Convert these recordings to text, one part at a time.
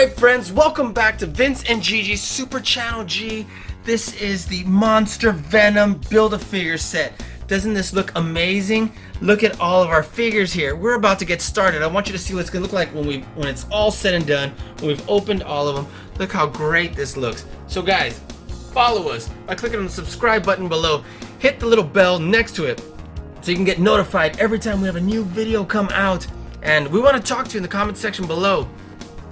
Alright friends, welcome back to Vince and Gigi's Super Channel G. This is the Monster Venom Build-a-Figure set. Doesn't this look amazing? Look at all of our figures here. We're about to get started. I want you to see what it's going to look like when it's all said and done, when we've opened all of them. Look how great this looks. So guys, follow us by clicking on the subscribe button below. Hit the little bell next to it so you can get notified every time we have a new video come out. And we want to talk to you in the comment section below.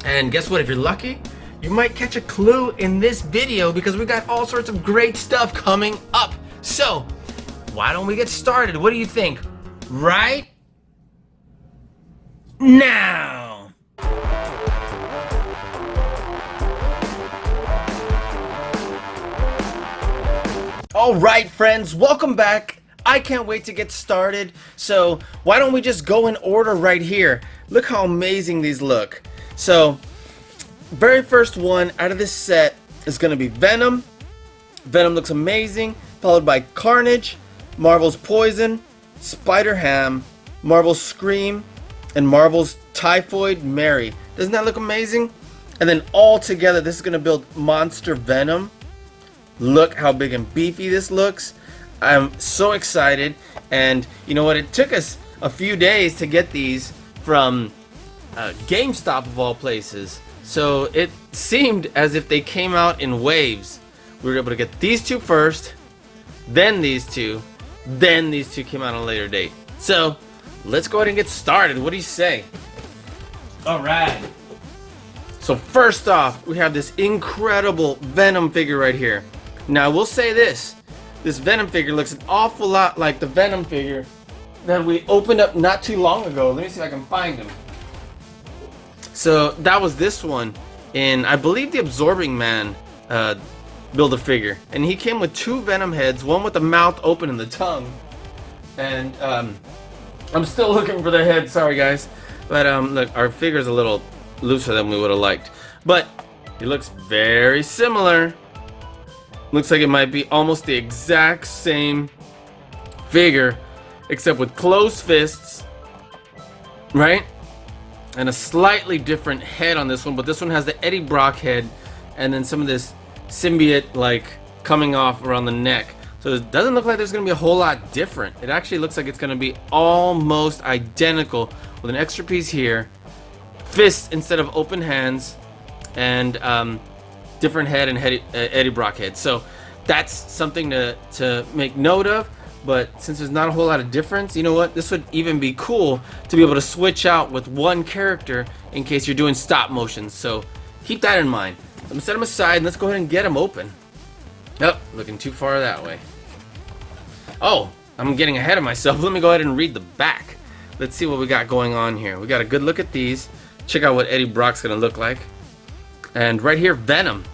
And guess what? If you're lucky, you might catch a clue in this video because we got all sorts of great stuff coming up. So, why don't we get started? What do you think? Right now! Alright friends, welcome back. I can't wait to get started. So, why don't we just go in order right here? Look how amazing these look. So, very first one out of this set is going to be Venom. Venom looks amazing, followed by Carnage, Marvel's Poison, Spider-Ham, Marvel's Scream, and Marvel's Typhoid Mary. Doesn't that look amazing? And then all together, this is going to build Monster Venom. Look how big and beefy this looks. I'm so excited. And you know what? It took us a few days to get these from GameStop of all places, so it seemed as if they came out in waves. We were able to get these two first, then these two came out on a later date. So let's go ahead and get started. What do you say? Alright, so first off, we have this incredible Venom figure right here. Now I will say this Venom figure looks an awful lot like the Venom figure that we opened up not too long ago. Let me see if I can find him. So that was this one in, I believe, the Absorbing Man Build-a-Figure. And he came with two Venom heads, one with the mouth open and the tongue. And I'm still looking for the head, sorry guys. But look, our figure's a little looser than we would have liked. But he looks very similar. Looks like it might be almost the exact same figure, except with closed fists, right? And a slightly different head on this one, but this one has the Eddie Brock head and then some of this symbiote like coming off around the neck. So it doesn't look like there's going to be a whole lot different. It actually looks like it's going to be almost identical with an extra piece here, fists instead of open hands, and different head and Eddie Brock head. So that's something to make note of. But since there's not a whole lot of difference, you know what? This would even be cool to be able to switch out with one character in case you're doing stop motions. So keep that in mind. Let me set them aside and let's go ahead and get them open. Nope, looking too far that way. Oh, I'm getting ahead of myself. Let me go ahead and read the back. Let's see what we got going on here. We got a good look at these. Check out what Eddie Brock's gonna look like. And right here, Venom.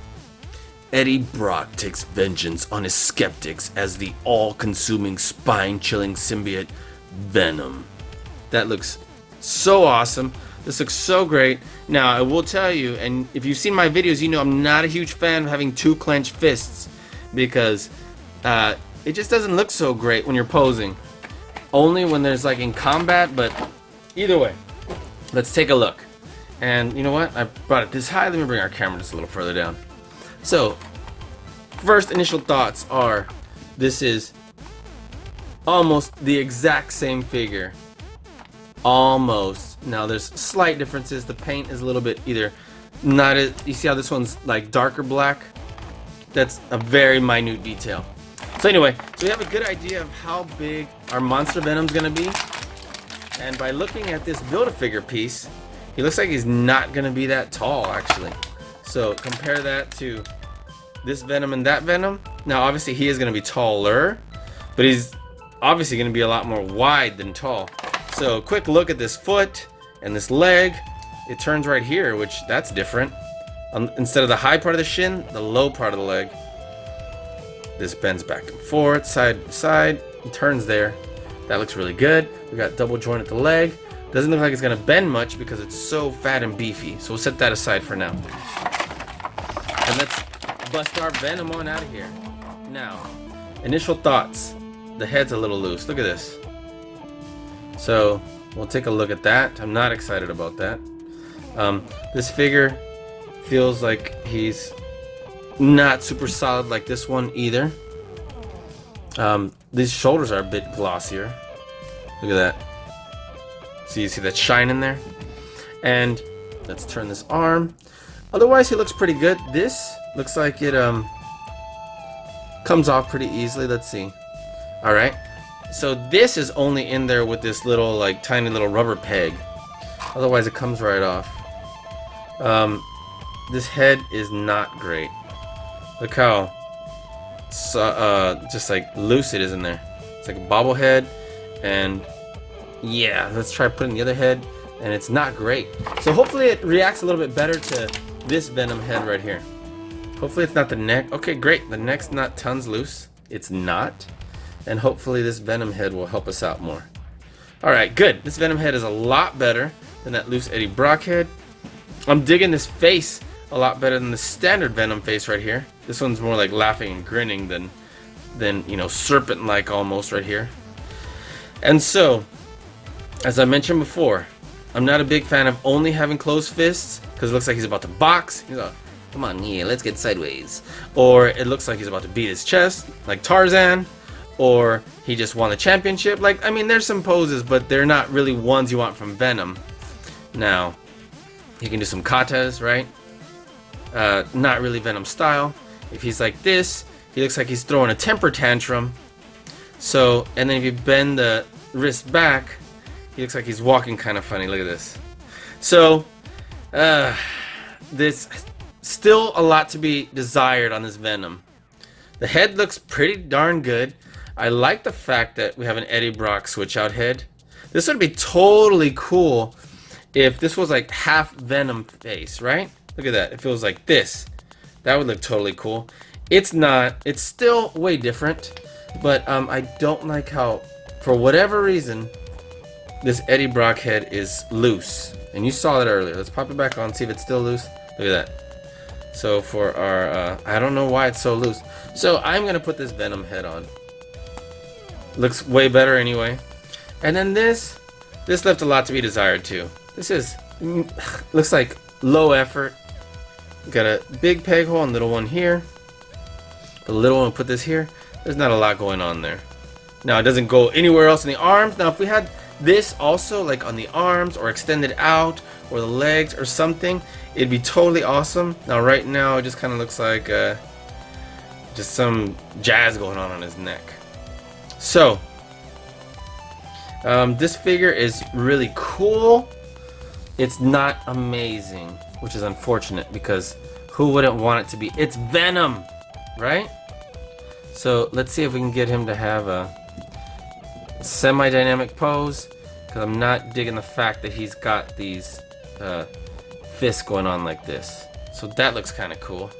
Eddie Brock takes vengeance on his skeptics as the all-consuming, spine-chilling symbiote Venom. That looks so awesome. This looks so great. Now, I will tell you, and if you've seen my videos, you know I'm not a huge fan of having two clenched fists because it just doesn't look so great when you're posing. Only when there's like in combat, but either way, let's take a look. And you know what? I brought it this high. Let me bring our camera just a little further down. So, first initial thoughts are, this is almost the exact same figure. Almost. Now there's slight differences. The paint is a little bit either not as, you see how this one's like darker black? That's a very minute detail. So anyway, so we have a good idea of how big our Monster Venom's gonna be. And by looking at this Build-a-Figure piece, he looks like he's not gonna be that tall actually. So compare that to this Venom and that Venom. Now obviously he is going to be taller, but he's obviously going to be a lot more wide than tall. So quick look at this foot and this leg. It turns right here, which that's different. Instead of the high part of the shin, the low part of the leg. This bends back and forth, side to side, and turns there. That looks really good. We got double joint at the leg. Doesn't look like it's going to bend much because it's so fat and beefy. So we'll set that aside for now. And let's bust our Venom on out of here. Now, initial thoughts. The head's a little loose. Look at this. So, we'll take a look at that. I'm not excited about that. This figure feels like he's not super solid like this one either. These shoulders are a bit glossier. Look at that. So you see that shine in there? And let's turn this arm. Otherwise, he looks pretty good. This looks like it comes off pretty easily. Let's see. Alright. So this is only in there with this little, like, tiny little rubber peg. Otherwise, it comes right off. This head is not great. Look how just like loose it is in there. It's like a bobblehead, and yeah, let's try putting the other head, and it's not great. So hopefully it reacts a little bit better to this Venom head right here. Hopefully it's not the neck. Okay, great. The neck's not tons loose. It's not. And hopefully this Venom head will help us out more. Alright, good. This Venom head is a lot better than that loose Eddie Brock head. I'm digging this face a lot better than the standard Venom face right here. This one's more like laughing and grinning than you know, serpent-like almost right here. And so, as I mentioned before, I'm not a big fan of only having closed fists, because it looks like he's about to box. He's like, come on here, let's get sideways. Or it looks like he's about to beat his chest, like Tarzan. Or he just won the championship. Like, I mean, there's some poses, but they're not really ones you want from Venom. Now, he can do some katas, right? Not really Venom style. If he's like this, he looks like he's throwing a temper tantrum. So, and then if you bend the wrist back, he looks like he's walking kind of funny. Look at this. So, there's still a lot to be desired on this Venom. The head looks pretty darn good. I like the fact that we have an Eddie Brock switch out head. This would be totally cool if this was like half Venom face, right? Look at that. It feels like this. That would look totally cool. It's not. It's still way different. But I don't like how, for whatever reason, this Eddie Brock head is loose. And you saw it earlier. Let's pop it back on, see if it's still loose. Look at that. So for our, I don't know why it's so loose. So I'm going to put this Venom head on. Looks way better anyway. And then this left a lot to be desired too. This is, looks like low effort. Got a big peg hole and little one here. The little one, put this here. There's not a lot going on there. Now it doesn't go anywhere else in the arms. Now if we had this also like on the arms or extended out or the legs or something, it'd be totally awesome. Now right now it just kind of looks like just some jazz going on his neck. So this figure is really cool. It's not amazing, which is unfortunate because who wouldn't want it to be? It's Venom, right? So let's see if we can get him to have a semi-dynamic pose, because I'm not digging the fact that he's got these fists going on like this. So that looks kind of cool.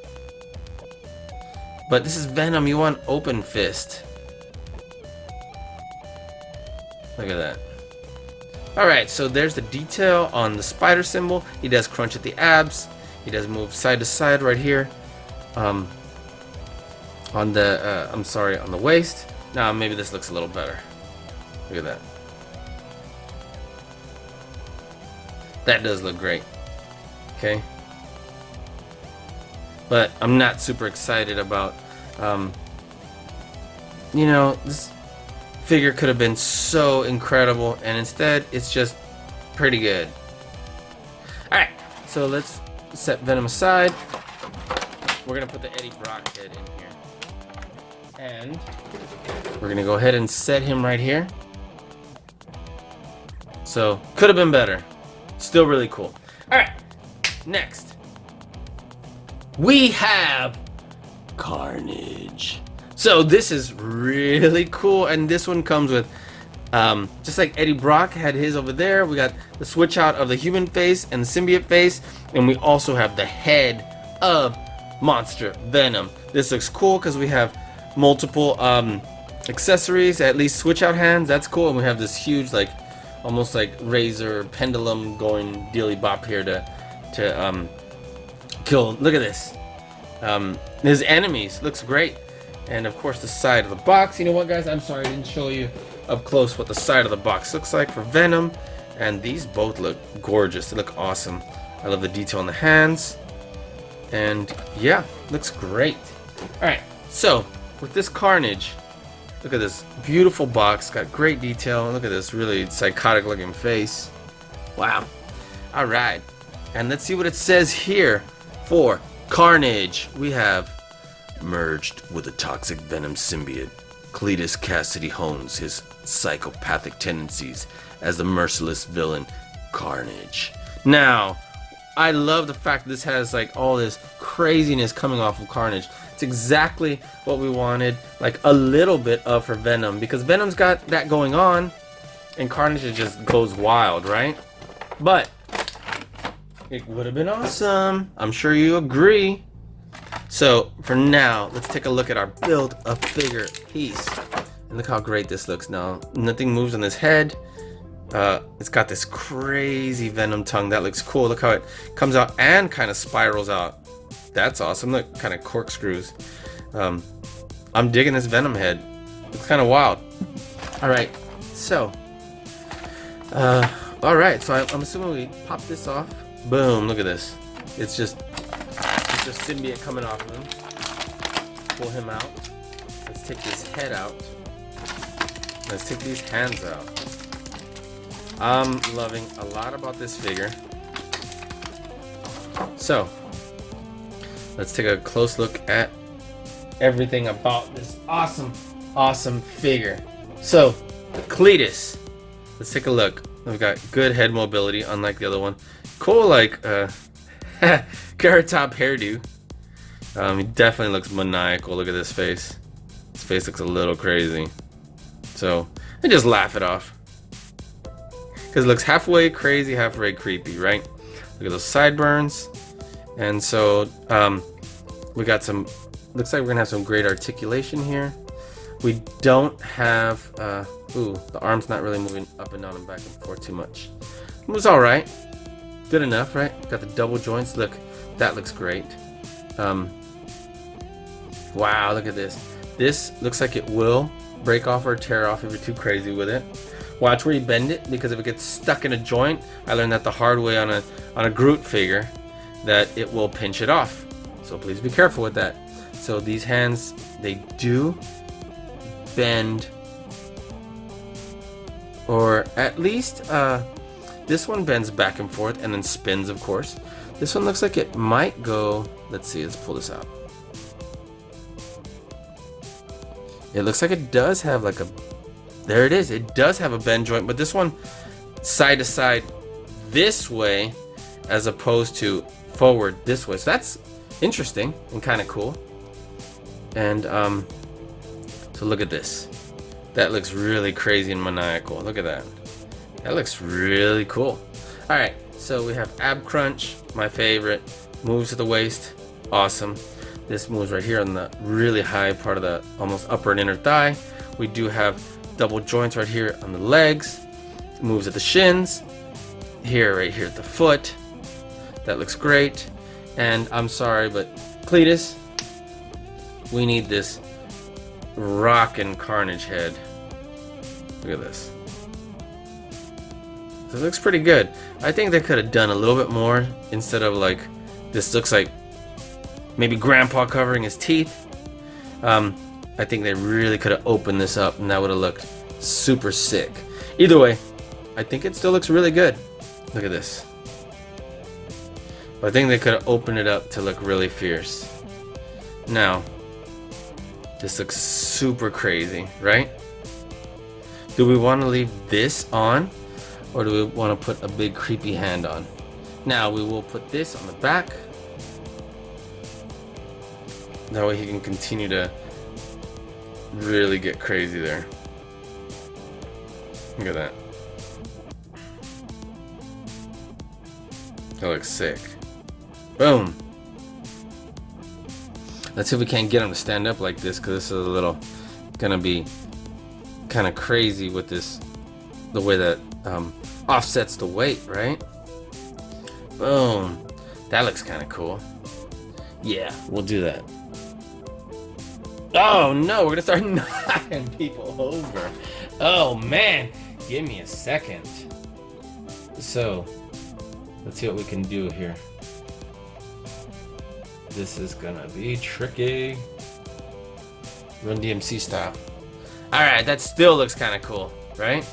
But this is Venom, you want open fist. Look at that. Alright, so there's the detail on the spider symbol. He does crunch at the abs. He does move side to side right here. On the, on the waist. Now maybe this looks a little better. Look at that. That does look great. Okay. But I'm not super excited about, you know, this figure could have been so incredible, and instead it's just pretty good. Alright, so let's set Venom aside. We're gonna put the Eddie Brock head in here, and we're gonna go ahead and set him right here. So could have been better. Still really cool. Alright, next we have Carnage. So this is really cool, and this one comes with just like Eddie Brock had his over there. We got the switch out of the human face and the symbiote face, and we also have the head of Monster Venom. This looks cool because we have multiple accessories, at least switch out hands. That's cool, and we have this huge, like, almost like razor pendulum going dealy bop here to kill. Look at this. His enemies looks great. And of course the side of the box. You know what, guys? I'm sorry I didn't show you up close what the side of the box looks like for Venom. And these both look gorgeous. They look awesome. I love the detail on the hands. And yeah, looks great. Alright, so with this Carnage, look at this beautiful box, got great detail. Look at this really psychotic looking face. Wow. Alright, and let's see what it says here for Carnage. We have merged with a toxic venom symbiote. Cletus Cassidy hones his psychopathic tendencies as the merciless villain Carnage. Now, I love the fact that this has like all this craziness coming off of Carnage. It's exactly what we wanted, like a little bit of for Venom, because Venom's got that going on and Carnage just goes wild, right? But it would have been awesome. I'm sure you agree. So for now, let's take a look at our Build-a-Figure piece. And look how great this looks now. Nothing moves on his head. It's got this crazy venom tongue. That looks cool. Look how it comes out and kind of spirals out. That's awesome. Look, kind of corkscrews. I'm digging this venom head. It's kind of wild. Alright, so alright, so I'm assuming we pop this off. Boom, look at this. It's just symbiote coming off of him. Pull him out. Let's take this head out. Let's take these hands out. I'm loving a lot about this figure. So, let's take a close look at everything about this awesome figure. So, Cletus. Let's take a look. We've got good head mobility, unlike the other one. Cool, like, carrot top hairdo. He definitely looks maniacal. Look at this face. His face looks a little crazy. So, I just laugh it off. Because it looks halfway crazy, halfway creepy, right? Look at those sideburns. And so, we got some, looks like we're gonna have some great articulation here. We don't have, ooh, the arm's not really moving up and down and back and forth too much. It was alright. Good enough, right? Got the double joints. Look, that looks great. Wow, look at this. This looks like it will break off or tear off if you're too crazy with it. Watch where you bend it, because if it gets stuck in a joint, I learned that the hard way on a Groot figure, that it will pinch it off. So please be careful with that. So these hands, they do bend, or at least this one bends back and forth and then spins, of course. This one looks like it might go, let's see, let's pull this out. It looks like it does have like a, there it is, it does have a bend joint, but this one side to side this way as opposed to forward this way. So that's interesting and kind of cool. And so look at this. That looks really crazy and maniacal. Look at that. That looks really cool. Alright, so we have ab crunch, my favorite. Moves to the waist, awesome. This moves right here on the really high part of the almost upper and inner thigh. We do have double joints right here on the legs. Moves at the shins. Here, right here at the foot. That looks great. And I'm sorry, but Cletus, we need this rockin' Carnage head. Look at this. So it looks pretty good. I think they could have done a little bit more instead of like, this looks like maybe Grandpa covering his teeth. I think they really could have opened this up and that would have looked super sick. Either way, I think it still looks really good. Look at this. But I think they could have opened it up to look really fierce. Now, this looks super crazy, right? Do we want to leave this on? Or do we want to put a big creepy hand on? Now, we will put this on the back. That way he can continue to really get crazy there. Look at that. That looks sick. Boom. Let's see if we can't get him to stand up like this, because this is a little gonna be kind of crazy with this, the way that offsets the weight, right? Boom. That looks kind of cool. Yeah, we'll do that. Oh no, we're gonna start knocking people over. Oh man, give me a second. So, let's see what we can do here. This is gonna be tricky. Run DMC style. Alright, that still looks kind of cool, right?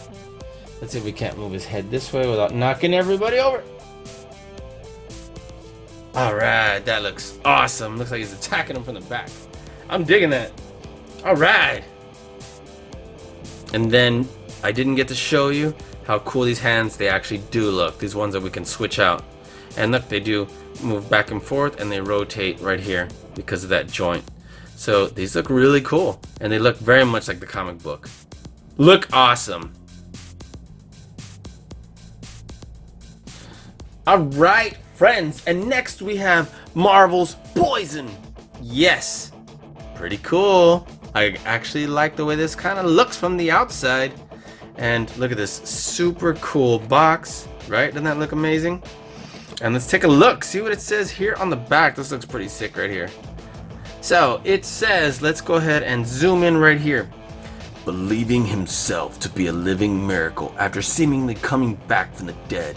Let's see if we can't move his head this way without knocking everybody over. Alright, that looks awesome. Looks like he's attacking him from the back. I'm digging that. Alright. And then I didn't get to show you how cool these hands they actually do look. These ones that we can switch out. And look, they do move back and forth and they rotate right here because of that joint. So these look really cool. And they look very much like the comic book. Look awesome. Alright, friends. And next we have Marvel's Poison. Yes. Pretty cool. I actually like the way this kind of looks from the outside. And look at this super cool box, right? Doesn't that look amazing? And let's take a look, see what it says here on the back. This looks pretty sick right here. So it says, let's go ahead and zoom in right here. Believing himself to be a living miracle after seemingly coming back from the dead,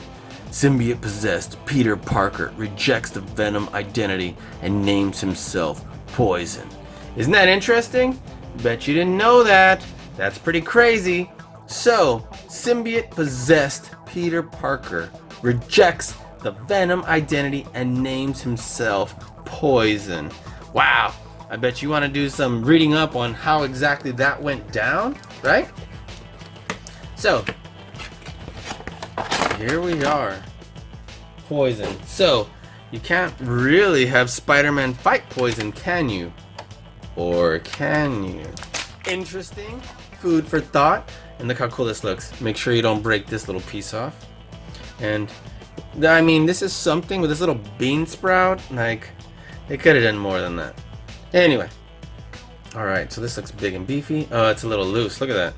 symbiote possessed Peter Parker rejects the Venom identity and names himself Poison. Isn't that interesting? Bet you didn't know that. That's pretty crazy. So, symbiote possessed Peter Parker rejects the Venom identity and names himself Poison. Wow, I bet you want to do some reading up on how exactly that went down, right? So, here we are. Poison. So, you can't really have Spider-Man fight Poison, can you? Or can you? Interesting. Food for thought. And look how cool this looks. Make sure you don't break this little piece off. And I mean, this is something with this little bean sprout. Like, they could have done more than that. Anyway. Alright, so this looks big and beefy. Oh, it's a little loose. Look at that.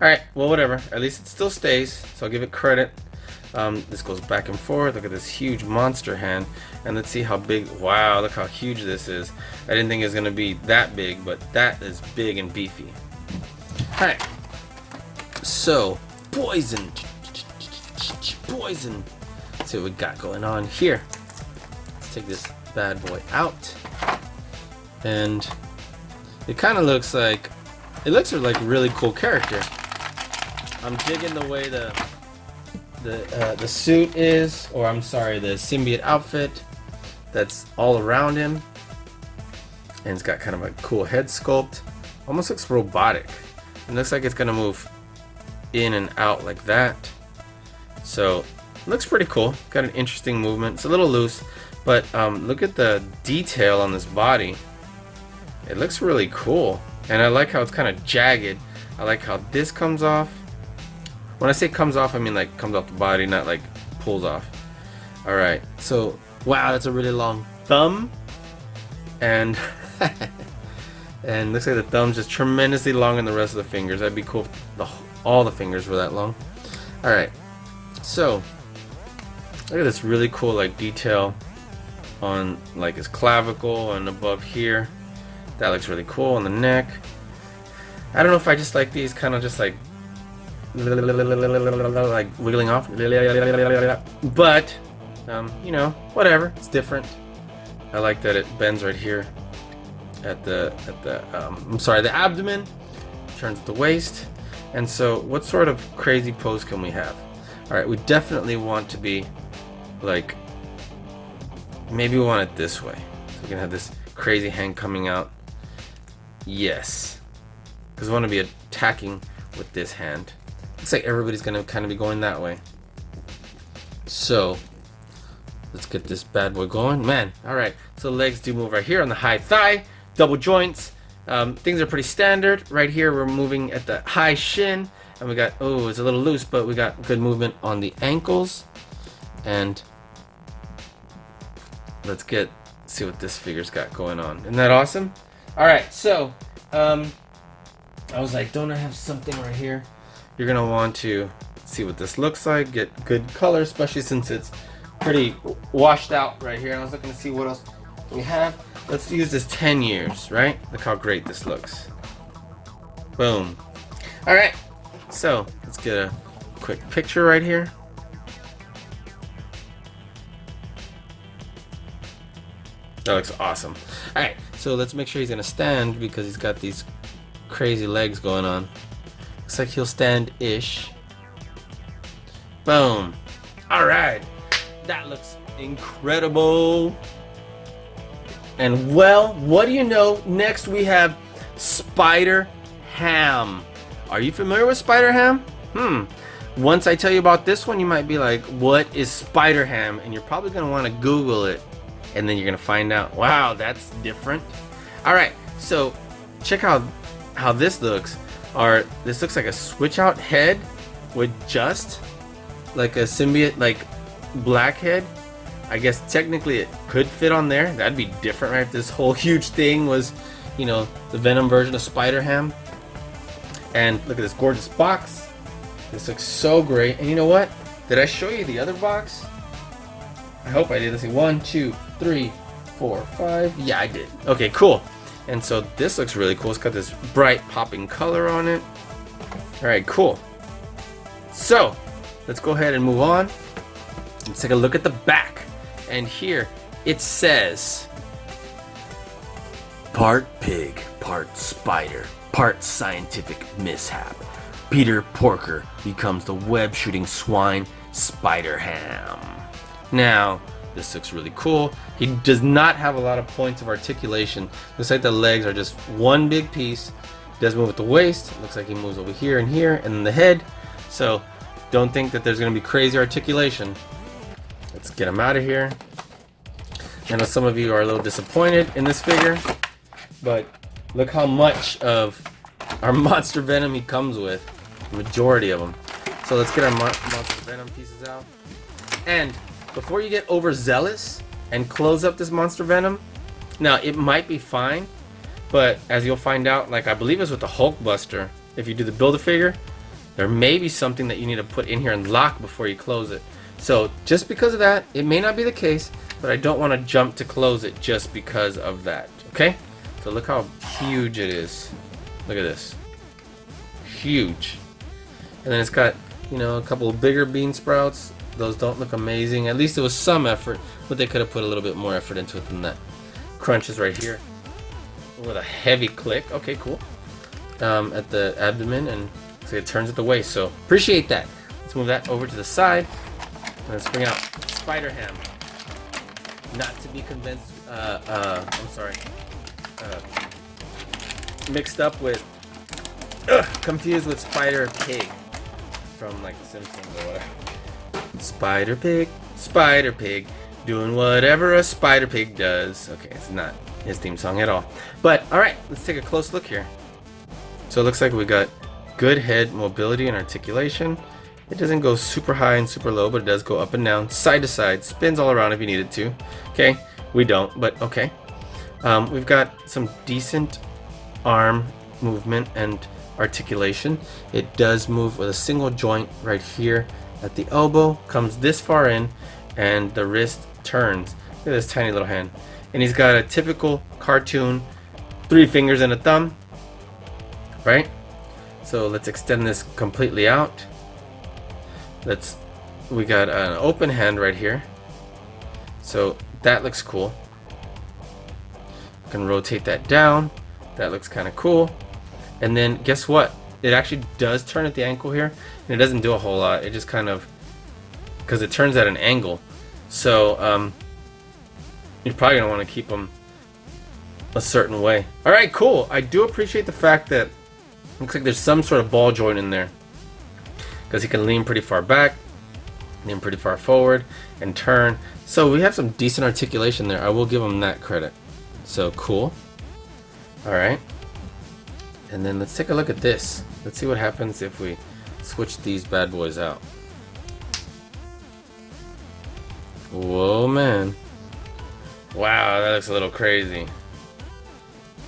Alright, well, whatever. At least it still stays. So I'll give it credit. This goes back and forth. Look at this huge monster hand. And let's see how big. Wow, look how huge this is. I didn't think it was going to be that big, but that is big and beefy. Alright. So, Poison. Poison. Let's see what we got going on here. Let's take this bad boy out. And it kind of looks like, it looks like a really cool character. I'm digging the way the suit is, or I'm sorry, the symbiote outfit that's all around him. And it's got kind of a cool head sculpt. Almost looks robotic. It looks like it's gonna move in and out like that. So it looks pretty cool. Got an interesting movement. It's a little loose, but look at the detail on this body. It looks really cool. And I like how it's kind of jagged. I like how this comes off. When I say comes off, I mean like comes off the body, not like pulls off. Alright, so wow, that's a really long thumb. And and looks like the thumb's just tremendously longer than the rest of the fingers. That'd be cool if all the fingers were that long. Alright, so look at this really cool like detail on like his clavicle and above here. That looks really cool on the neck. I don't know if I just like these kind of just like wiggling off, but you know, whatever, it's different. I like that it bends right here at the I'm sorry, the abdomen, turns at the waist. And so what sort of crazy pose can we have? All right, we definitely want to be like, maybe we want it this way, so we can have this crazy hand coming out. Yes, because we want to be attacking with this hand. Looks like everybody's gonna kind of be going that way. So let's get this bad boy going, man. All right, so the legs do move right here on the high thigh, double joints. Things are pretty standard. Right here we're moving at the high shin, and we got, oh, it's a little loose, but we got good movement on the ankles. And let's see what this figure's got going on. Isn't that awesome? All right, so I was like, don't I have something right here? You're gonna want to see what this looks like, get good color, especially since it's pretty washed out right here. And I was looking to see what else we have. Let's use this 10 years, right? Look how great this looks. Boom. All right, so let's get a quick picture right here. That looks awesome. All right, so let's make sure he's gonna stand because he's got these crazy legs going on. Looks like he'll stand-ish. Boom. All right, that looks incredible. And well, what do you know? Next we have Spider-Ham. Are you familiar with Spider-Ham? Once I tell you about this one, you might be like, what is Spider-Ham? And you're probably gonna wanna Google it. And then you're gonna find out, wow, that's different. All right, so check out how this looks. This looks like a switch out head with just like a symbiote, like black head. I guess technically it could fit on there. That'd be different, right? If this whole huge thing was, you know, the Venom version of Spider-Ham. And look at this gorgeous box. This looks so great. And you know what? Did I show you the other box? I hope I did. Let's see. 1, 2, 3, 4, 5. Yeah, I did. Okay, cool. And so this looks really cool. It's got this bright popping color on it. All right, cool. So let's go ahead and move on. Let's take a look at the back. And here it says, part pig, part spider, part scientific mishap. Peter Porker becomes the web-shooting swine Spider-Ham. Now, this looks really cool. He does not have a lot of points of articulation. Looks like the legs are just one big piece. Does move with the waist. Looks like he moves over here, and then the head. So don't think that there's going to be crazy articulation. Let's get him out of here. I know some of you are a little disappointed in this figure, but look how much of our Monster Venom he comes with. The majority of them. So let's get our Monster Venom pieces out. And before you get overzealous and close up this Monster Venom, now it might be fine, but as you'll find out, like I believe it's with the Hulkbuster, if you do the Build-A-Figure, there may be something that you need to put in here and lock before you close it. So just because of that, it may not be the case, but I don't want to jump to close it just because of that, okay? So look how huge it is. Look at this. Huge. And then it's got, you know, a couple of bigger bean sprouts. Those don't look amazing. At least it was some effort, but they could have put a little bit more effort into it than that. Crunches right here with a heavy click. Okay, cool. At the abdomen, and so it turns at the waist. So appreciate that. Let's move that over to the side. And let's bring out Spider-Ham. Not to be convinced. Mixed up with, confused with Spider Pig from like The Simpsons or whatever. Spider Pig, doing whatever a Spider Pig does. Okay, it's not his theme song at all. But alright, let's take a close look here. So it looks like we got good head mobility and articulation. It doesn't go super high and super low, but it does go up and down, side to side, spins all around if you need it to. Okay, we don't, but okay. We've got some decent arm movement and articulation. It does move with a single joint right here at the elbow, comes this far in, and the wrist turns. Look at this tiny little hand. And he's got a typical cartoon 3 fingers and a thumb, right? So let's extend this completely out. We got an open hand right here. So that looks cool. Can rotate that down. That looks kind of cool. And then guess what? It actually does turn at the ankle here, and it doesn't do a whole lot. It just kind of, because it turns at an angle. So you're probably gonna want to keep them a certain way. All right, cool. I do appreciate the fact that it looks like there's some sort of ball joint in there, because he can lean pretty far back, lean pretty far forward, and turn. So we have some decent articulation there. I will give him that credit. So cool. All right. And then let's take a look at this. Let's see what happens if we switch these bad boys out. Whoa, man. Wow, that looks a little crazy.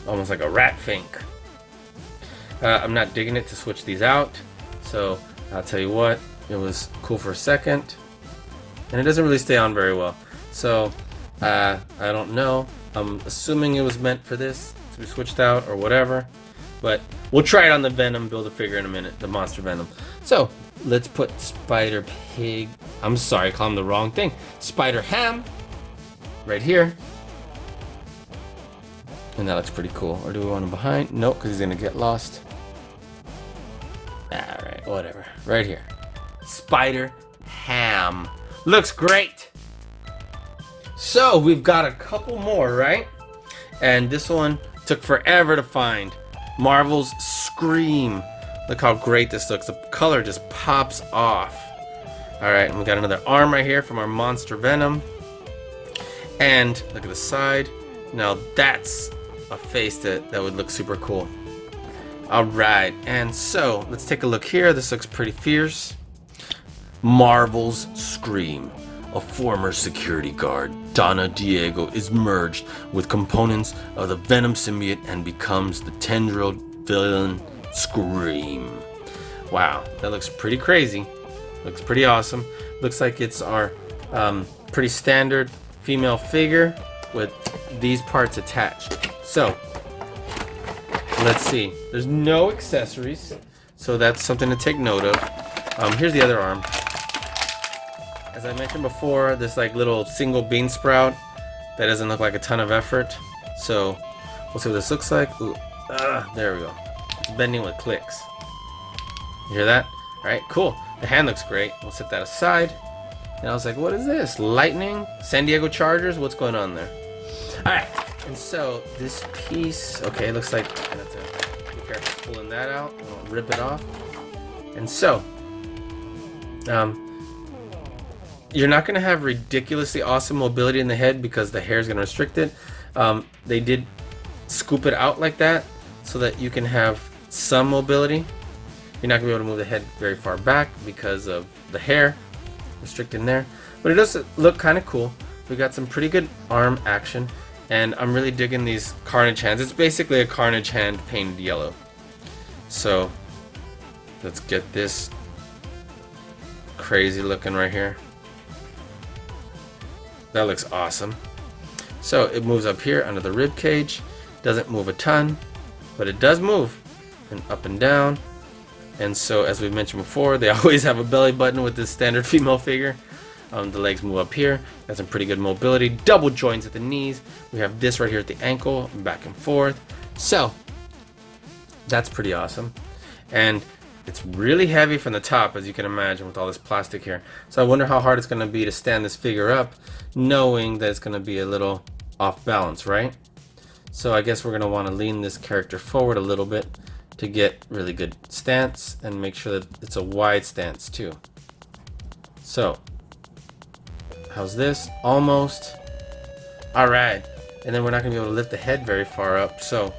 Almost like a rat fink. I'm not digging it to switch these out. So I'll tell you what, it was cool for a second. And it doesn't really stay on very well. So I don't know. I'm assuming it was meant for this to be switched out or whatever. But we'll try it on the Venom Build-A-Figure in a minute, the Monster Venom. So let's put Spider Pig, I'm sorry, I called him the wrong thing. Spider-Ham right here. And that looks pretty cool. Or do we want him behind? Nope, because he's gonna get lost. Alright, whatever. Right here. Spider Ham. Looks great! So, we've got a couple more, right? And this one took forever to find. Marvel's Scream. Look how great this looks. The color just pops off. Alright, and we got another arm right here from our Monster Venom. And look at the side. Now that's a face that would look super cool. Alright, and so let's take a look here. This looks pretty fierce. Marvel's Scream. A former security guard, Donna Diego, is merged with components of the Venom symbiote and becomes the tendril villain Scream. Wow, that looks pretty crazy. Looks pretty awesome. Looks like it's our pretty standard female figure with these parts attached. So, let's see. There's no accessories, so that's something to take note of. Here's the other arm. As I mentioned before, this like little single bean sprout that doesn't look like a ton of effort. So, we'll see what this looks like. Ooh, there we go. It's bending with clicks. You hear that? All right, cool. The hand looks great. We'll set that aside. And I was like, what is this? Lightning? San Diego Chargers? What's going on there? All right. And so this piece, okay, looks like I have to be careful pulling that out. I'll rip it off. And so, you're not going to have ridiculously awesome mobility in the head because the hair is going to restrict it. They did scoop it out like that so that you can have some mobility. You're not going to be able to move the head very far back because of the hair restricting there. But it does look kind of cool. We got some pretty good arm action. And I'm really digging these Carnage Hands. It's basically a Carnage Hand painted yellow. So, let's get this crazy looking right here. That looks awesome. So it moves up here under the rib cage. Doesn't move a ton, but it does move and up and down. And so, as we mentioned before, they always have a belly button with this standard female figure. The legs move up here. Got some pretty good mobility. Double joints at the knees. We have this right here at the ankle, back and forth. So that's pretty awesome. And it's really heavy from the top, as you can imagine, with all this plastic here. So I wonder how hard it's going to be to stand this figure up, knowing that it's going to be a little off balance, right? So I guess we're going to want to lean this character forward a little bit to get really good stance and make sure that it's a wide stance too. So, how's this? Almost. All right. And then we're not going to be able to lift the head very far up. So,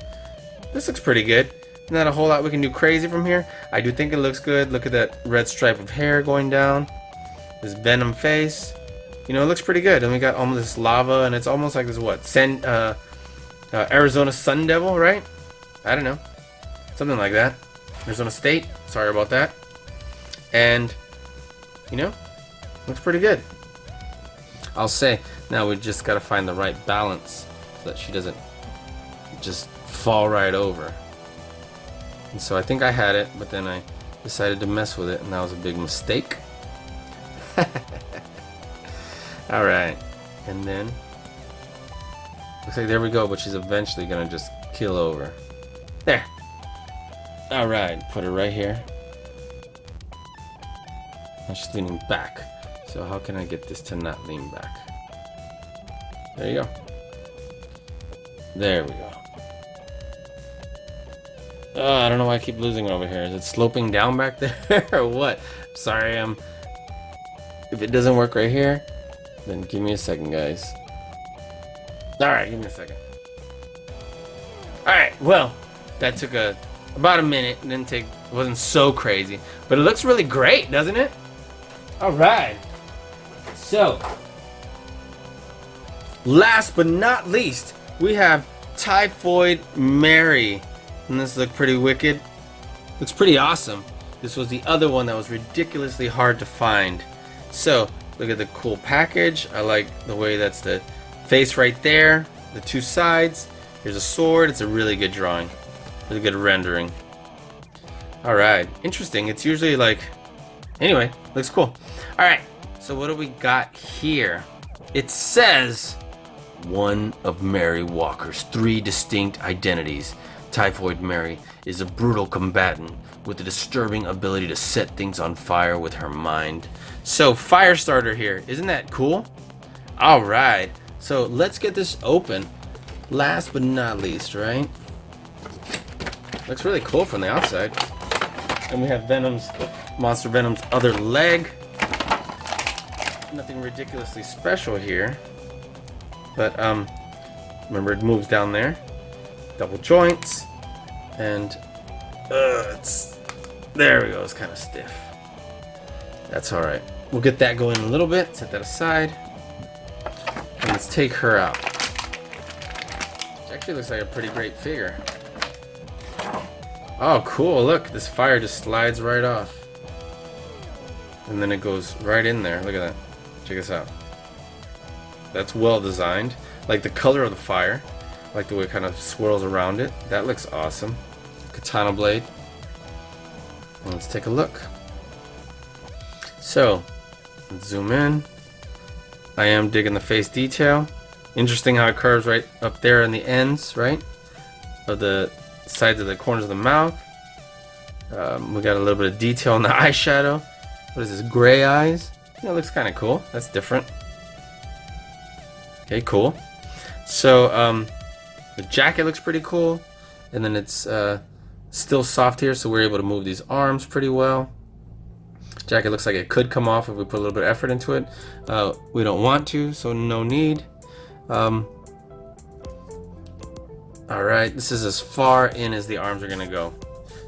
this looks pretty good. Not a whole lot we can do crazy from here. I do think it looks good. Look at that red stripe of hair going down. This Venom face. You know, it looks pretty good. And we got almost this lava, and it's almost like this, what? Arizona Sun Devil, right? I don't know. Something like that. Arizona State. Sorry about that. And, you know, looks pretty good. I'll say. Now we just got to find the right balance so that she doesn't just fall right over. And so I think I had it, but then I decided to mess with it, and that was a big mistake. Alright. And then looks like there we go, but she's eventually gonna just keel over. There. Alright, put her right here. Now she's leaning back. So how can I get this to not lean back? There you go. There we go. Oh, I don't know why I keep losing over here. Is it sloping down back there or what? Sorry, if it doesn't work right here, then give me a second, guys. Alright, give me a second. Alright, well, that took about a minute. It wasn't so crazy. But it looks really great, doesn't it? Alright. So, last but not least, we have Typhoid Mary. And this looks pretty wicked. Looks pretty awesome. This was the other one that was ridiculously hard to find. So, look at the cool package. I like the way that's the face right there. The two sides. Here's a sword. It's a really good drawing. Really good rendering. Alright. Interesting. It's usually like... Anyway, looks cool. Alright. So what do we got here? It says One of Mary Walker's 3 distinct identities, Typhoid Mary is a brutal combatant with a disturbing ability to set things on fire with her mind. So, fire starter here. Isn't that cool? Alright, so let's get this open. Last but not least, right? Looks really cool from the outside. And we have Monster Venom's other leg. Nothing ridiculously special here. But, remember it moves down there. Double joints. And, there we go, it's kind of stiff. That's alright. We'll get that going in a little bit, set that aside. And let's take her out. It actually looks like a pretty great figure. Oh, cool, look, this fire just slides right off. And then it goes right in there, look at that. Check this out. That's well designed. Like the color of the fire. Like the way it kind of swirls around it. That looks awesome. Katana Blade. And let's take a look. So, let's zoom in. I am digging the face detail. Interesting how it curves right up there in the ends, right? Of the sides of the corners of the mouth. We got a little bit of detail on the eyeshadow. What is this, gray eyes? Yeah, it looks kind of cool. That's different. Okay, cool. So, the jacket looks pretty cool. And then it's still soft here, so we're able to move these arms pretty well. Jacket looks like it could come off if we put a little bit of effort into it. We don't want to, so no need. Alright, this is as far in as the arms are going to go.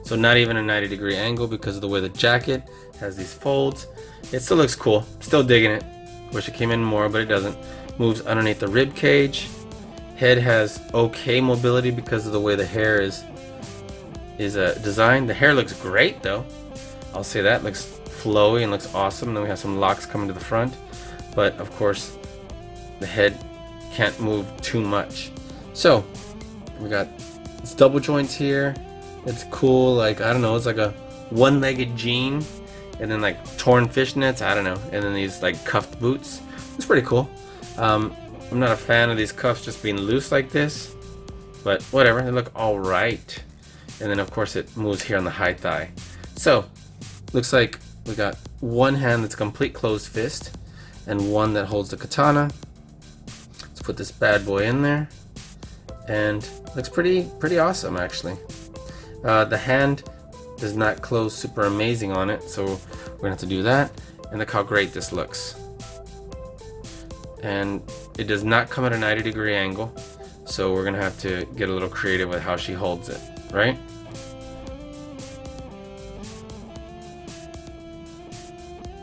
So not even a 90-degree angle because of the way the jacket has these folds. It still looks cool. Still digging it. Wish it came in more, but it doesn't. Moves underneath the rib cage. Head has okay mobility because of the way the hair is designed. The hair looks great though. I'll say that. Looks flowy and looks awesome. Then we have some locks coming to the front. But of course, the head can't move too much. So, we got these double joints here. It's cool. Like, I don't know, it's like a one-legged jean. And then like torn fishnets, I don't know. And then these like cuffed boots. It's pretty cool. I'm not a fan of these cuffs just being loose like this, but whatever, they look alright. And then of course it moves here on the high thigh. So, looks like we got one hand that's complete closed fist, and one that holds the katana. Let's put this bad boy in there. And looks pretty awesome actually. The hand does not close super amazing on it, so we're gonna have to do that. And look how great this looks. And it does not come at a 90-degree angle, so we're gonna have to get a little creative with how she holds it, right?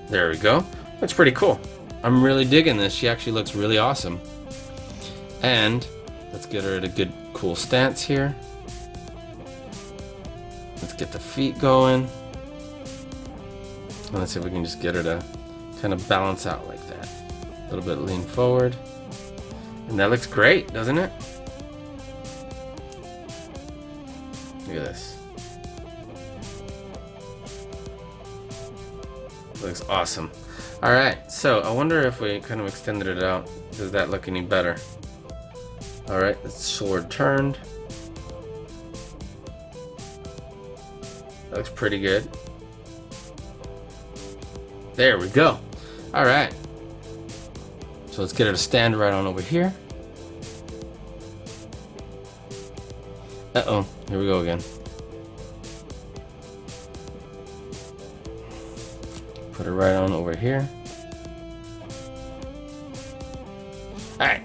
There we go. That's pretty cool. I'm really digging this. She actually looks really awesome. And let's get her at a good cool stance here. Let's get the feet going. And let's see if we can just get her to kind of balance out like that. A little bit lean forward. And that looks great, doesn't it? Look at this. Looks awesome. Alright, so I wonder if we kind of extended it out. Does that look any better? Alright, it's sword turned. That looks pretty good. There we go. Alright. So let's get her to stand right on over here. Uh-oh, here we go again. Put her right on over here. Alright.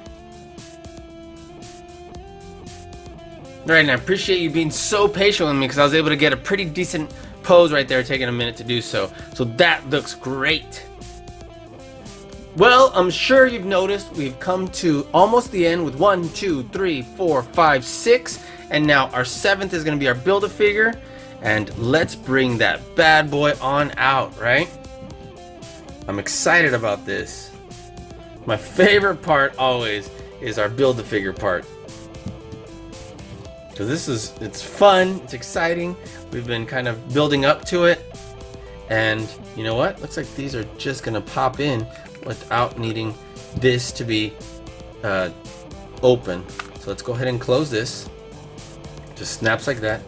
Alright, and I appreciate you being so patient with me because I was able to get a pretty decent pose right there, taking a minute to do so. So that looks great. Well, I'm sure you've noticed we've come to almost the end with 1, 2, 3, 4, 5, 6. And now our 7th is going to be our Build-A-Figure. And let's bring that bad boy on out, right? I'm excited about this. My favorite part always is our Build-A-Figure part. Because it's fun, it's exciting. We've been kind of building up to it. And you know what? Looks like these are just gonna pop in without needing this to be open. So let's go ahead and close this. Just snaps like that.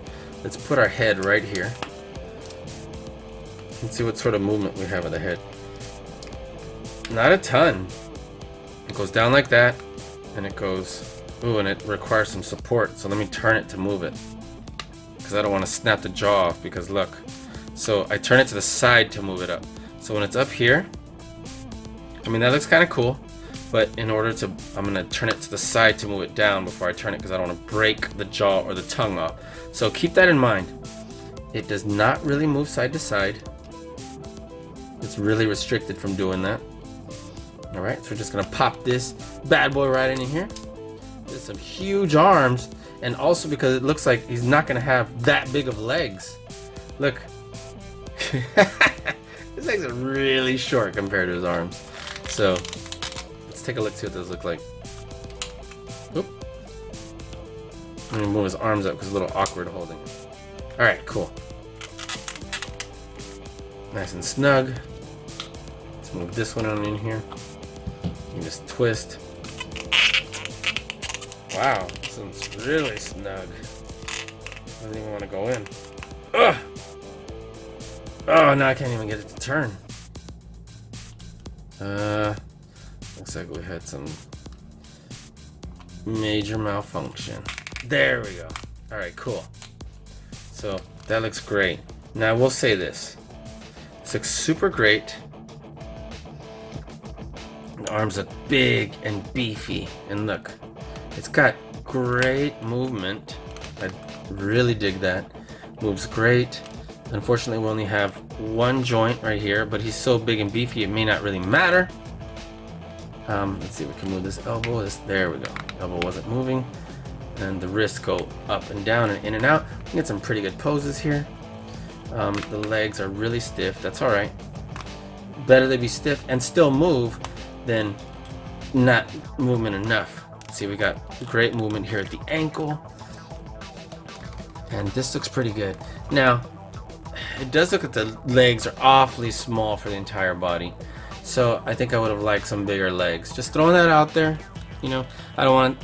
Let's put our head right here. Let's see what sort of movement we have of the head. Not a ton. It goes down like that, and it goes, ooh, and it requires some support. So let me turn it to move it, because I don't want to snap the jaw off, because look. So I turn it to the side to move it up. So when it's up here, I mean, that looks kind of cool, but in order to, I'm going to turn it to the side to move it down before I turn it, because I don't want to break the jaw or the tongue off. So keep that in mind. It does not really move side to side. It's really restricted from doing that. Alright, so we're just going to pop this bad boy right in here. There's some huge arms, and also because it looks like he's not going to have that big of legs. Look. His legs are really short compared to his arms. So, let's take a look, see what those look like. Oop. I'm going to move his arms up because it's a little awkward holding. Alright, cool. Nice and snug. Let's move this one on in here. You just twist. Wow, this one's really snug. Doesn't even want to go in. Ugh! Oh, now I can't even get it to turn. Looks like we had some major malfunction. There we go. Alright, cool. So, that looks great. Now, we'll say this. This looks super great. The arms look big and beefy. And look, it's got great movement. I really dig that. Moves great. Unfortunately, we only have one joint right here, but he's so big and beefy, it may not really matter. Let's see if we can move this elbow. There we go. Elbow wasn't moving. And the wrists go up and down and in and out. We can get some pretty good poses here. The legs are really stiff. That's all right. Better they be stiff and still move than not movement enough. See, we got great movement here at the ankle. And this looks pretty good. Now, it does look like the legs are awfully small for the entire body. So I think I would have liked some bigger legs. Just throwing that out there. You know, I don't want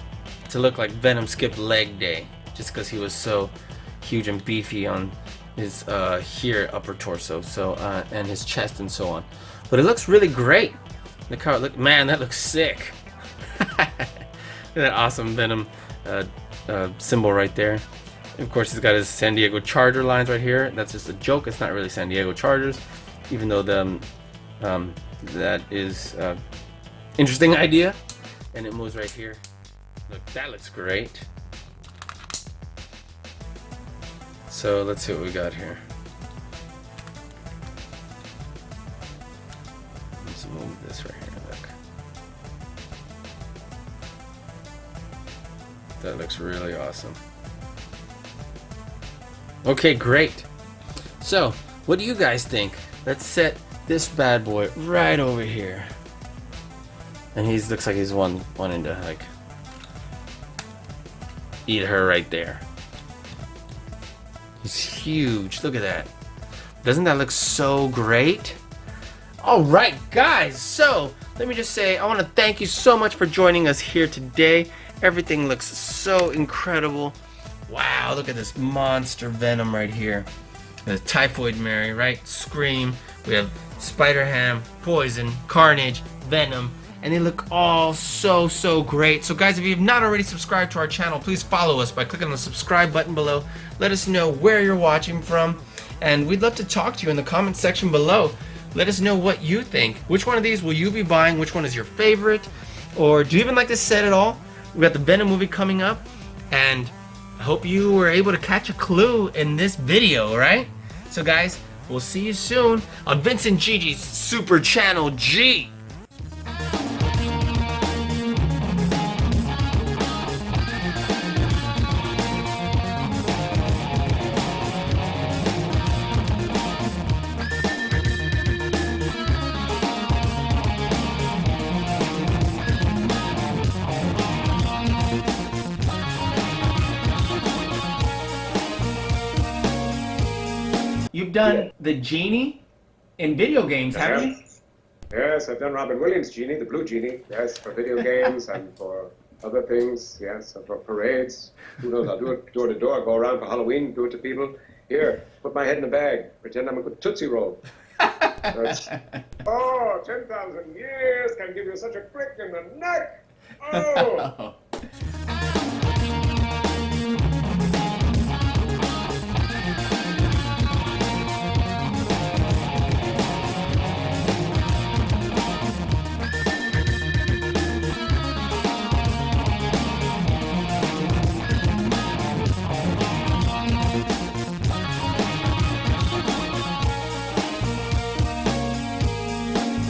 it to look like Venom skipped leg day just because he was so huge and beefy on his here upper torso, so and his chest and so on. But it looks really great. Look how it looks. Man, that looks sick. Look at that awesome Venom symbol right there. Of course, he's got his San Diego Charger lines right here. That's just a joke. It's not really San Diego Chargers, even though that is interesting idea. And it moves right here. Look, that looks great. So let's see what we got here. Let's move this right here. Look. That looks really awesome. Okay, great. So, what do you guys think? Let's set this bad boy right over here. And he looks like he's wanting to like eat her right there. He's huge. Look at that. Doesn't that look so great? Alright guys, so let me just say I want to thank you so much for joining us here today. Everything looks so incredible. Wow, look at this monster Venom right here. There's Typhoid Mary, right? Scream. We have Spider-Ham, Poison, Carnage, Venom, and they look all so great. So guys, if you have not already subscribed to our channel, please follow us by clicking on the subscribe button below. Let us know where you're watching from, and we'd love to talk to you in the comment section below. Let us know what you think. Which one of these will you be buying? Which one is your favorite? Or do you even like this set at all? We've got the Venom movie coming up, and I hope you were able to catch a clue in this video, right? So guys, we'll see you soon on Vincent Gigi's Super Channel G. You've done the genie in video games, haven't you? Yes, I've done Robin Williams' Genie, the blue genie, yes, for video games and for Other things, yes, for parades. Who knows? I'll do it door to door, go around for Halloween, do it to people. Here, put my head in a bag, pretend I'm a good Tootsie Roll. Oh, 10,000 years can give you such a crick in the neck. Oh!